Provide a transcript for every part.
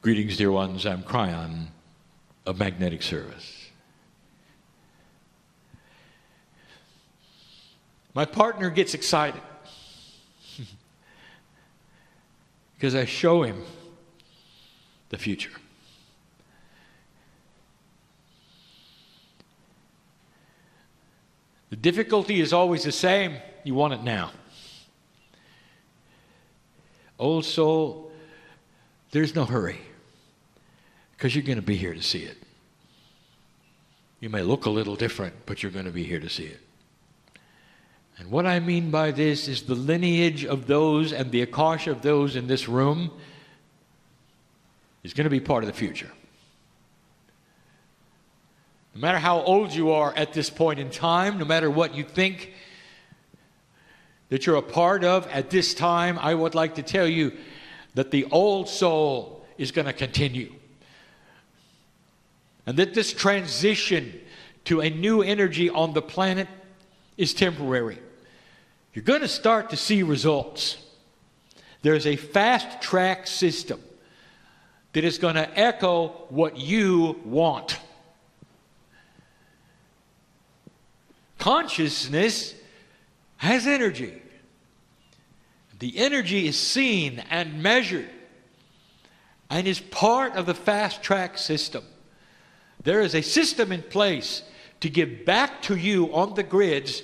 Greetings, dear ones. I'm Kryon of Magnetic Service. My partner gets excited because I show him the future. The difficulty is always the same. You want it now. Old soul, there's no hurry, because you're going to be here to see it. You may look a little different, but you're going to be here to see it. And what I mean by this is the lineage of those and the Akasha of those in this room is going to be part of the future. No matter how old you are at this point in time, no matter what you think that you're a part of at this time, I would like to tell you that the old soul is going to continue. And that this transition to a new energy on the planet is temporary. You're going to start to see results. There's a fast-track system that is going to echo what you want. Consciousness has energy. The energy is seen and measured and is part of the fast-track system. There is a system in place to give back to you on the grids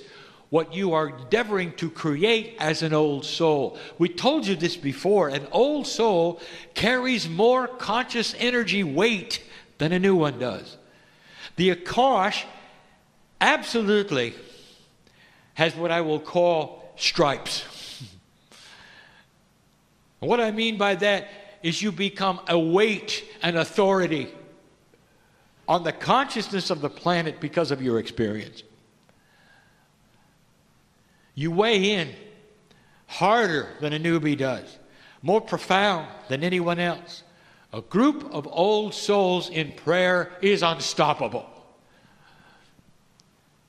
what you are endeavoring to create as an old soul. We told you this before. An old soul carries more conscious energy weight than a new one does. The Akash absolutely has what I will call stripes. What I mean by that is you become a weight and authority on the consciousness of the planet because of your experience. You weigh in harder than a newbie does, more profound than anyone else. A group of old souls in prayer is unstoppable.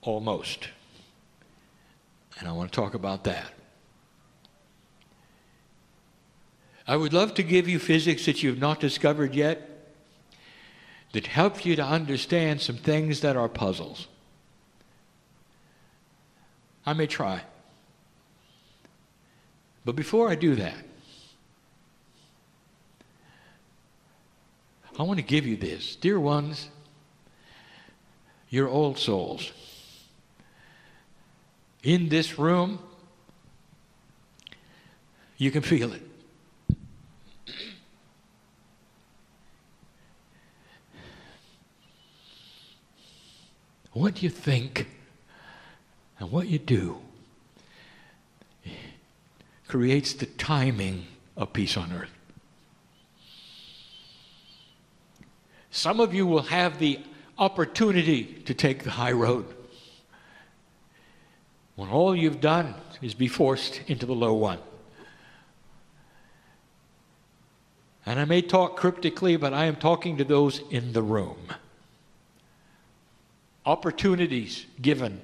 Almost. And I want to talk about that. I would love to give you physics that you've not discovered yet that help you to understand some things that are puzzles. I may try. But before I do that, I want to give you this. Dear ones, you're old souls. In this room, you can feel it. What you think and what you do creates the timing of peace on earth. Some of you will have the opportunity to take the high road when all you've done is be forced into the low one. And I may talk cryptically, but I am talking to those in the room. Opportunities given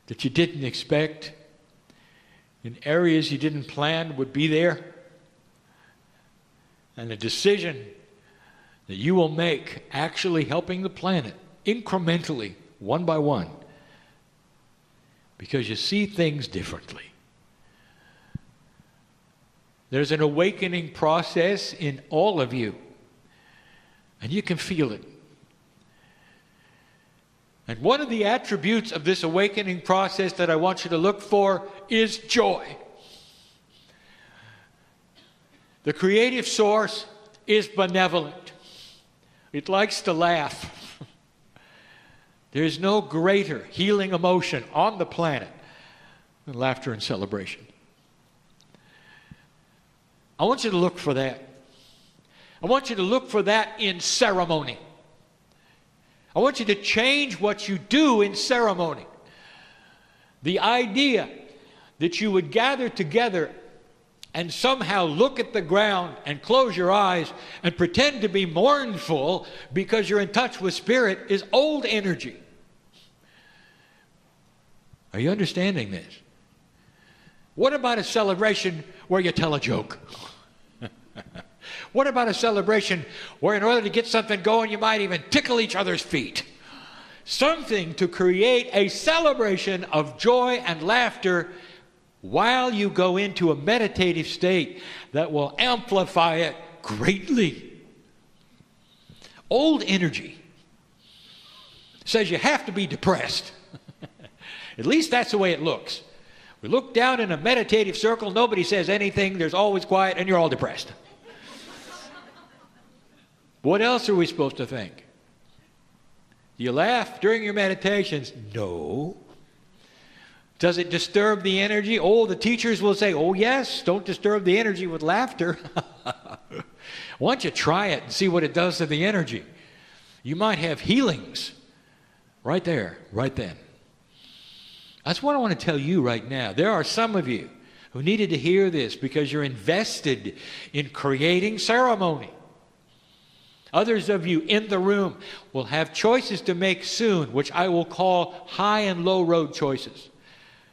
that you didn't expect, in areas you didn't plan would be there, and a decision that you will make actually helping the planet incrementally, one by one, because you see things differently. There's an awakening process in all of you, and you can feel it. And one of the attributes of this awakening process that I want you to look for is joy. The creative source is benevolent. It likes to laugh. There's no greater healing emotion on the planet than laughter and celebration. I want you to look for that. I want you to look for that in ceremony. I want you to change what you do in ceremony. The idea that you would gather together and somehow look at the ground and close your eyes and pretend to be mournful because you're in touch with spirit is old energy. Are you understanding this? What about a celebration where you tell a joke? What about a celebration where in order to get something going, you might even tickle each other's feet? Something to create a celebration of joy and laughter while you go into a meditative state that will amplify it greatly. Old energy says you have to be depressed. At least that's the way it looks. We look down in a meditative circle, nobody says anything, there's always quiet, and you're all depressed. What else are we supposed to think? Do you laugh during your meditations? No. Does it disturb the energy? Oh, the teachers will say, oh yes, don't disturb the energy with laughter. Why don't you try it and see what it does to the energy? You might have healings right there, right then. That's what I want to tell you right now. There are some of you who needed to hear this because you're invested in creating ceremony. Others of you in the room will have choices to make soon, which I will call high and low road choices.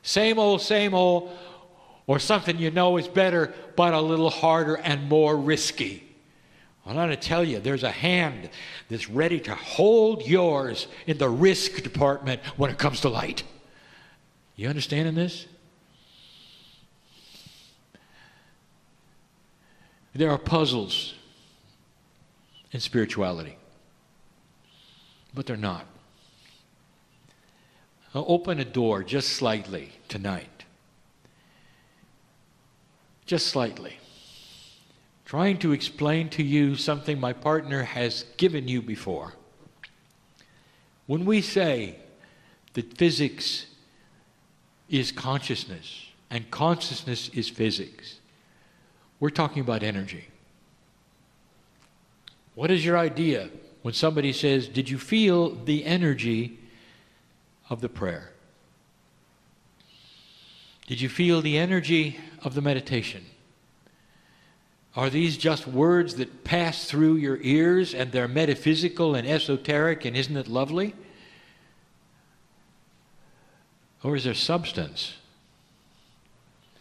Same old, or something you know is better, but a little harder and more risky. I'm going to tell you, there's a hand that's ready to hold yours in the risk department when it comes to light. You understanding this? There are puzzles in spirituality, but they're not. I'll open a door just slightly tonight. Just slightly. Trying to explain to you something my partner has given you before. When we say that physics is consciousness and consciousness is physics, we're talking about energy. What is your idea when somebody says, did you feel the energy of the prayer? Did you feel the energy of the meditation? Are these just words that pass through your ears and they're metaphysical and esoteric and isn't it lovely? Or is there substance?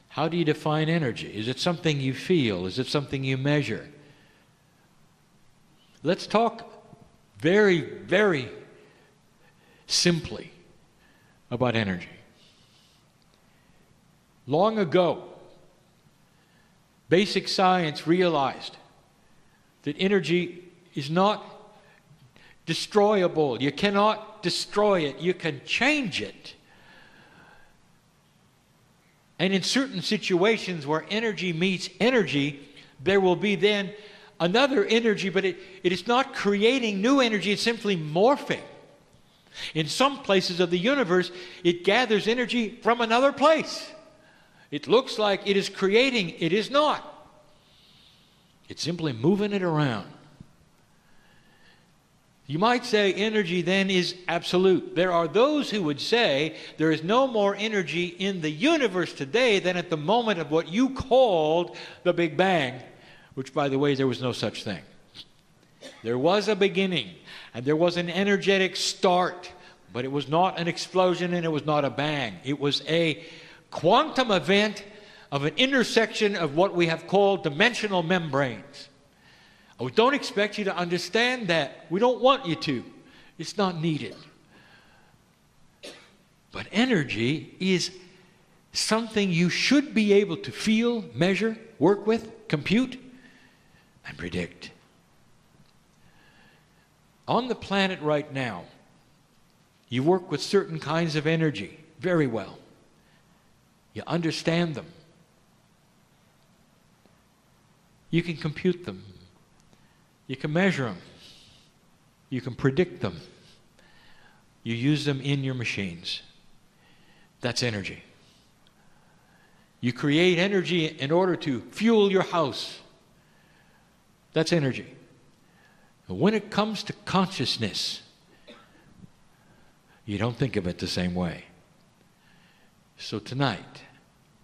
How do you define energy? Is it something you feel? Is it something you measure? Let's talk very, very simply about energy. Long ago, basic science realized that energy is not destroyable. You cannot destroy it. You can change it. And in certain situations where energy meets energy, there will be then another energy, but it is not creating new energy, it's simply morphing. In some places of the universe, it gathers energy from another place. It looks like it is creating, it is not. It's simply moving it around. You might say energy then is absolute. There are those who would say there is no more energy in the universe today than at the moment of what you called the Big Bang, which, by the way, there was no such thing. There was a beginning, and there was an energetic start, but it was not an explosion and it was not a bang. It was a quantum event of an intersection of what we have called dimensional membranes. We don't expect you to understand that. We don't want you to. It's not needed. But energy is something you should be able to feel, measure, work with, compute, and predict. On the planet right now, you work with certain kinds of energy very well. You understand them. You can compute them. You can measure them. You can predict them. You use them in your machines. That's energy. You create energy in order to fuel your house. That's energy. But when it comes to consciousness, you don't think of it the same way. So tonight,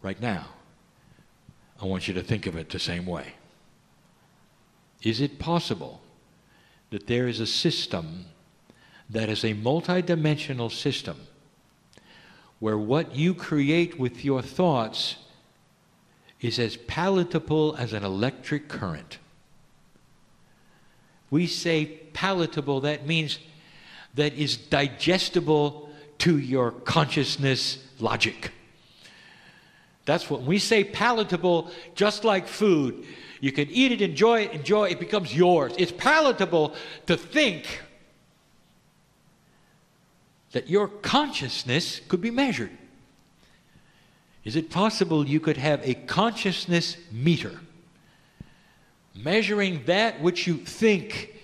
right now, I want you to think of it the same way. Is it possible that there is a system that is a multidimensional system where what you create with your thoughts is as palatable as an electric current? we say palatable, that means that is digestible to your consciousness logic. That's what we say palatable, just like food. You can eat it, enjoy it, it becomes yours. It's palatable to think that your consciousness could be measured. Is it possible you could have a consciousness meter measuring that which you think,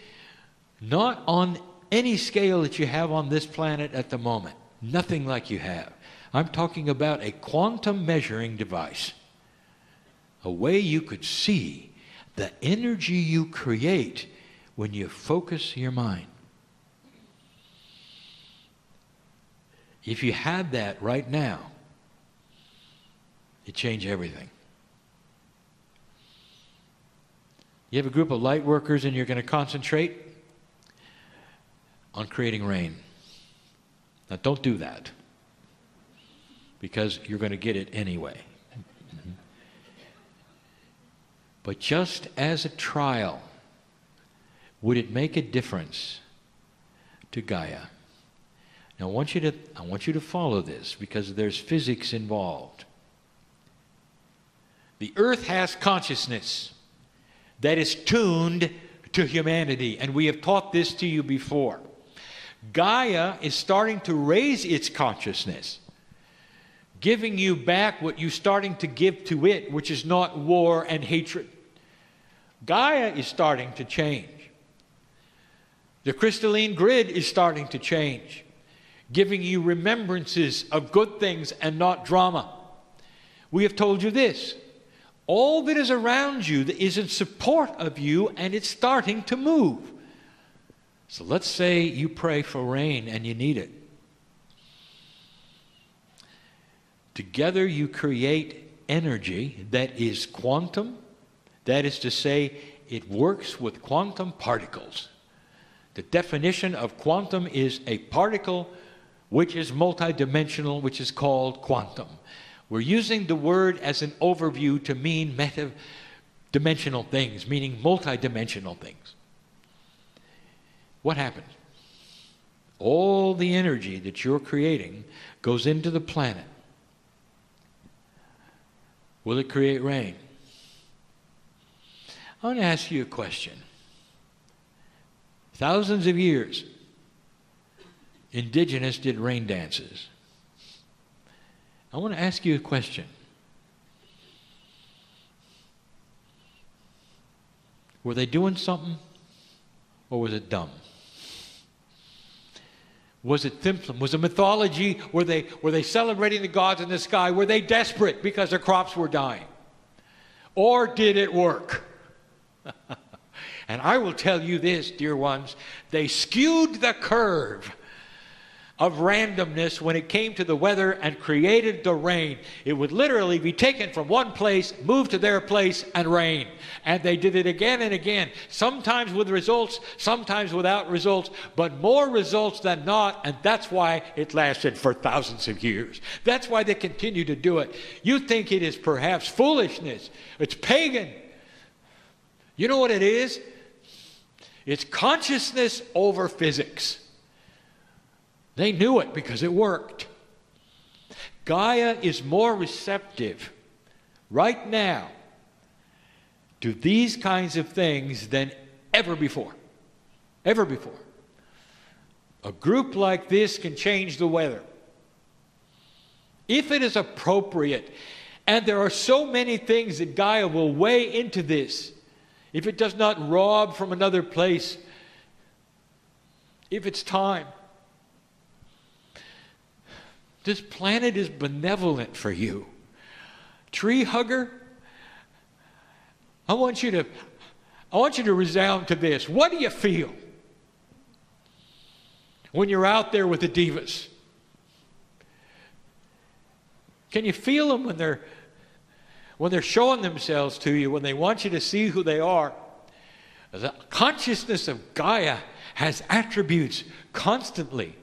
not on any scale that you have on this planet at the moment, nothing like you have. I'm talking about a quantum measuring device, a way you could see the energy you create when you focus your mind. If you had that right now, it'd change everything. You have a group of light workers and you're going to concentrate on creating rain. Now don't do that, because you're going to get it anyway. But just as a trial, would it make a difference to Gaia? Now I want you to follow this, because there's physics involved. The earth has consciousness that is tuned to humanity, and we have taught this to you before. Gaia is starting to raise its consciousness, giving you back what you're starting to give to it, which is not war and hatred. Gaia is starting to change. The crystalline grid is starting to change, giving you remembrances of good things and not drama. We have told you this. All that is around you that is in support of you, and it's starting to move. So let's say you pray for rain and you need it. Together you create energy that is quantum. That is to say, it works with quantum particles. The definition of quantum is a particle which is multidimensional, which is called quantum. We're using the word as an overview to mean meta-dimensional things, meaning multidimensional things. What happens? All the energy that you're creating goes into the planet. Will it create rain? I want to ask you a question. Thousands of years, indigenous did rain dances. I want to ask you a question. Were they doing something, or was it dumb? Was it Thimplim? Was it mythology? Were they celebrating the gods in the sky? Were they desperate because their crops were dying? Or did it work? And I will tell you this, dear ones, they skewed the curve of randomness when it came to the weather and created the rain. It would literally be taken from one place, moved to their place, and rain. And they did it again and again, sometimes with results, sometimes without results, but more results than not, and that's why it lasted for thousands of years. That's why they continue to do it. You think it is perhaps foolishness. It's pagan. You know what it is? It's consciousness over physics. They knew it because it worked. Gaia is more receptive right now to these kinds of things than ever before. Ever before. A group like this can change the weather if it is appropriate. And there are so many things that Gaia will weigh into this. If it does not rob from another place, if it's time. This planet is benevolent for you. Tree hugger, I want you to resound to this. What do you feel when you're out there with the divas? Can you feel them when they're showing themselves to you, when they want you to see who they are? The consciousness of Gaia has attributes constantly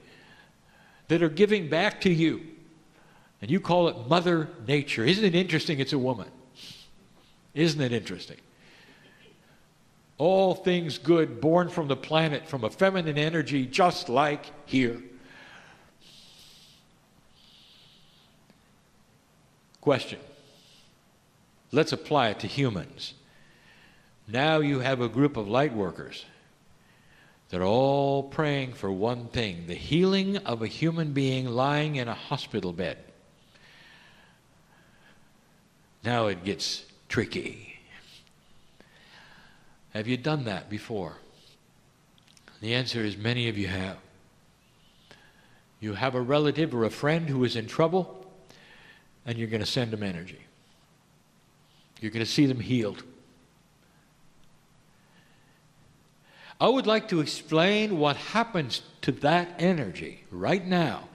that are giving back to you. And you call it Mother Nature. Isn't it interesting it's a woman? Isn't it interesting? All things good born from the planet, from a feminine energy, just like here. Question. Let's apply it to humans. Now you have a group of light workers that are all praying for one thing, the healing of a human being lying in a hospital bed. Now it gets tricky. Have you done that before? The answer is many of you have. You have a relative or a friend who is in trouble, and you're going to send them energy. You're going to see them healed. I would like to explain what happens to that energy right now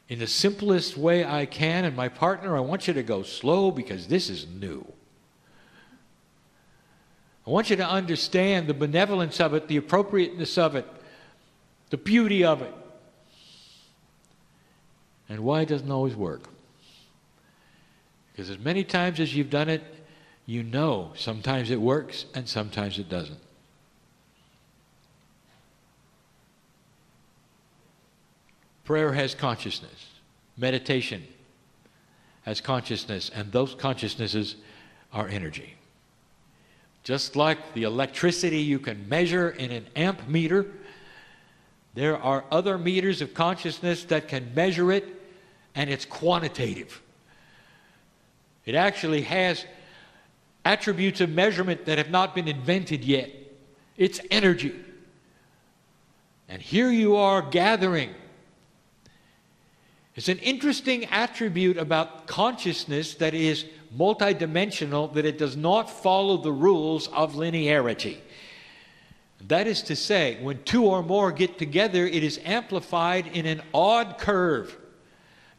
in the simplest way I can. And my partner, I want you to go slow because this is new. I want you to understand the benevolence of it, the appropriateness of it, the beauty of it, and why it doesn't always work. Because as many times as you've done it, you know sometimes it works and sometimes it doesn't. Prayer has consciousness. Meditation has consciousness, and those consciousnesses are energy. Just like the electricity you can measure in an amp meter, there are other meters of consciousness that can measure it, and it's quantitative. It actually has attributes of measurement that have not been invented yet. It's energy. And here you are gathering. It's an interesting attribute about consciousness that is multidimensional, that it does not follow the rules of linearity. That is to say, when two or more get together, it is amplified in an odd curve.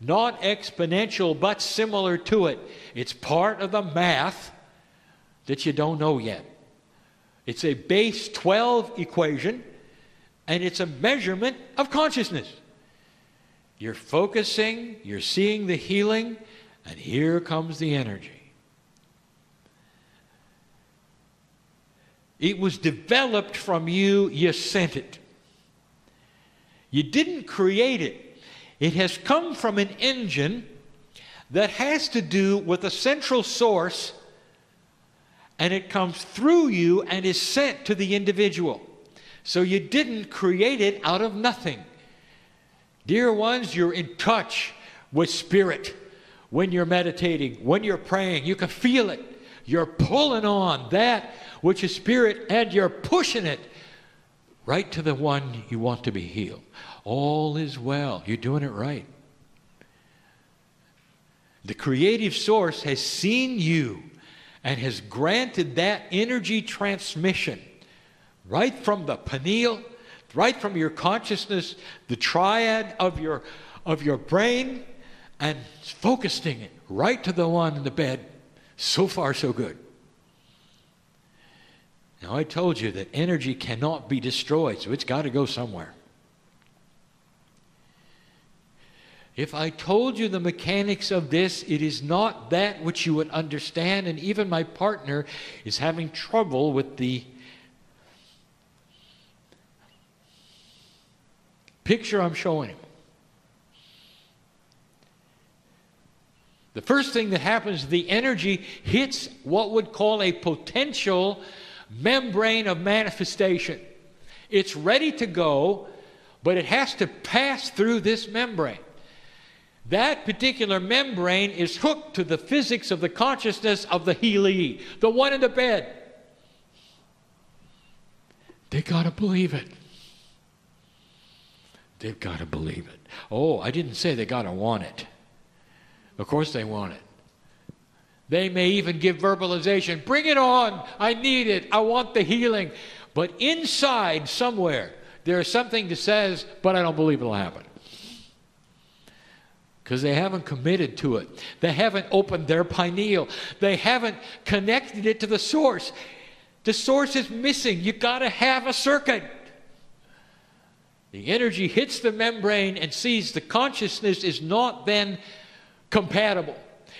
Not exponential, but similar to it. It's part of the math that you don't know yet. It's a base 12 equation, and it's a measurement of consciousness. You're focusing, you're seeing the healing, and here comes the energy. It was developed from you, you sent it. You didn't create it. It has come from an engine that has to do with a central source, and it comes through you and is sent to the individual. So you didn't create it out of nothing. Dear ones, you're in touch with spirit when you're meditating, when you're praying. You can feel it. You're pulling on that which is spirit, and you're pushing it right to the one you want to be healed. All is well. You're doing it right. The creative source has seen you and has granted that energy transmission right from the pineal, right from your consciousness, the triad of your brain, and focusing it right to the one in the bed. So far, so good. Now, I told you that energy cannot be destroyed, so it's got to go somewhere. If I told you the mechanics of this, it is not that which you would understand, and even my partner is having trouble with the picture I'm showing him. The first thing that happens, the energy hits what would call a potential membrane of manifestation. It's ready to go, but it has to pass through this membrane. That particular membrane is hooked to the physics of the consciousness of the healee, the one in the bed. They got to believe it. They've got to believe it. Oh, I didn't say they got to want it. Of course they want it. They may even give verbalization. Bring it on. I need it. I want the healing. But inside somewhere, there is something that says, but I don't believe it'll happen. Because they haven't committed to it. They haven't opened their pineal. They haven't connected it to the source. The source is missing. You've got to have a circuit. The energy hits the membrane and sees the consciousness is not then compatible.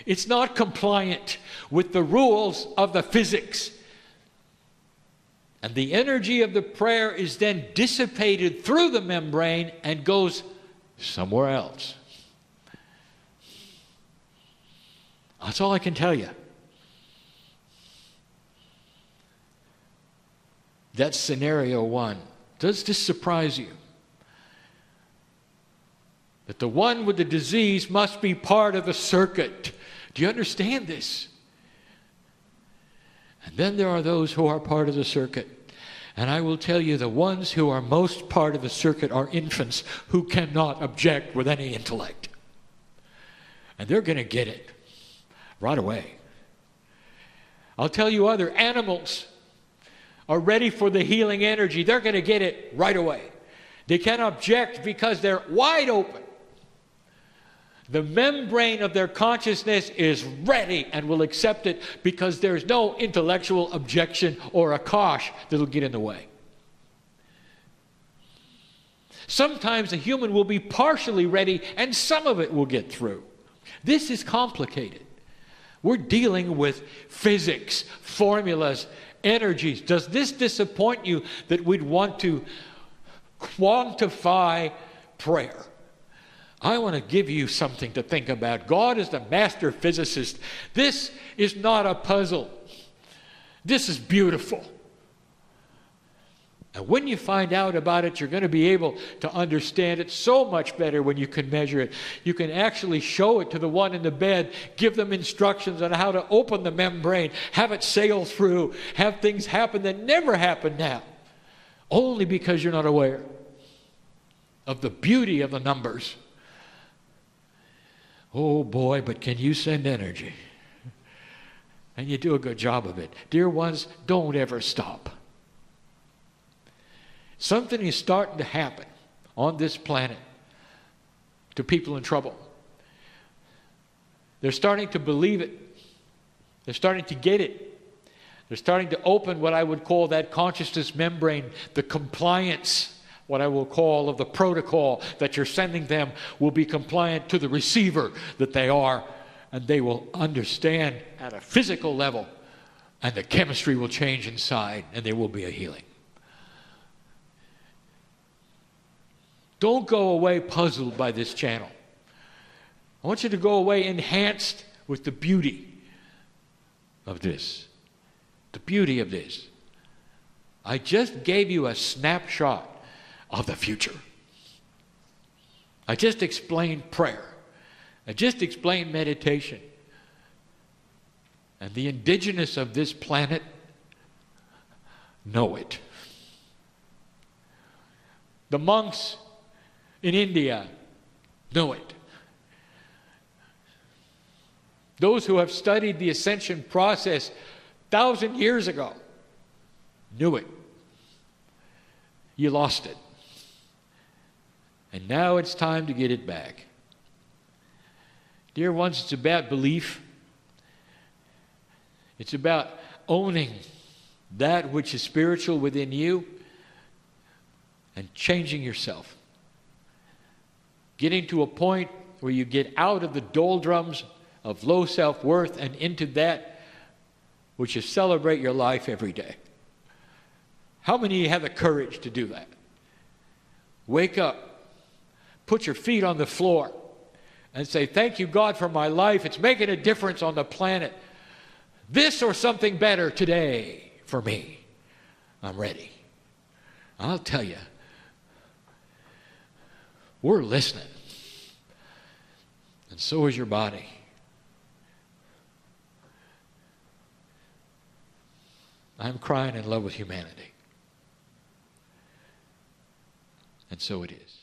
It's not compliant with the rules of the physics. And the energy of the prayer is then dissipated through the membrane and goes somewhere else. That's all I can tell you. That's scenario one. Does this surprise you? That the one with the disease must be part of the circuit. Do you understand this? And then there are those who are part of the circuit. And I will tell you, the ones who are most part of the circuit are infants who cannot object with any intellect. And they're going to get it right away. I'll tell you, other animals are ready for the healing energy. They're going to get it right away. They can't object because they're wide open. The membrane of their consciousness is ready and will accept it because there's no intellectual objection or a kosh that'll get in the way. Sometimes a human will be partially ready and some of it will get through. This is complicated. We're dealing with physics, formulas, energies. Does this disappoint you that we'd want to quantify prayer? I want to give you something to think about. God is the master physicist. This is not a puzzle. This is beautiful. And when you find out about it, you're going to be able to understand it so much better when you can measure it. You can actually show it to the one in the bed, give them instructions on how to open the membrane, have it sail through, have things happen that never happen now, only because you're not aware of the beauty of the numbers. Oh boy, but can you send energy? And you do a good job of it. Dear ones, don't ever stop. Something is starting to happen on this planet to people in trouble. They're starting to believe it. They're starting to get it. They're starting to open what I would call that consciousness membrane, the compliance, what I will call of the protocol that you're sending them will be compliant to the receiver that they are, and they will understand at a physical level, and the chemistry will change inside, and there will be a healing. Don't go away puzzled by this channel. I want you to go away enhanced with the beauty of this. The beauty of this. I just gave you a snapshot of the future. I just explained prayer. I just explained meditation. And the indigenous of this planet know it. The monks in India know it. Those who have studied the ascension process 1,000 years ago knew it. You lost it. And now it's time to get it back. Dear ones, it's about belief. It's about owning that which is spiritual within you and changing yourself. Getting to a point where you get out of the doldrums of low self-worth and into that which is celebrate your life every day. How many of you have the courage to do that? Wake up. Put your feet on the floor and say, thank you, God, for my life. It's making a difference on the planet. This or something better today for me. I'm ready. I'll tell you, we're listening. And so is your body. I'm crying in love with humanity. And so it is.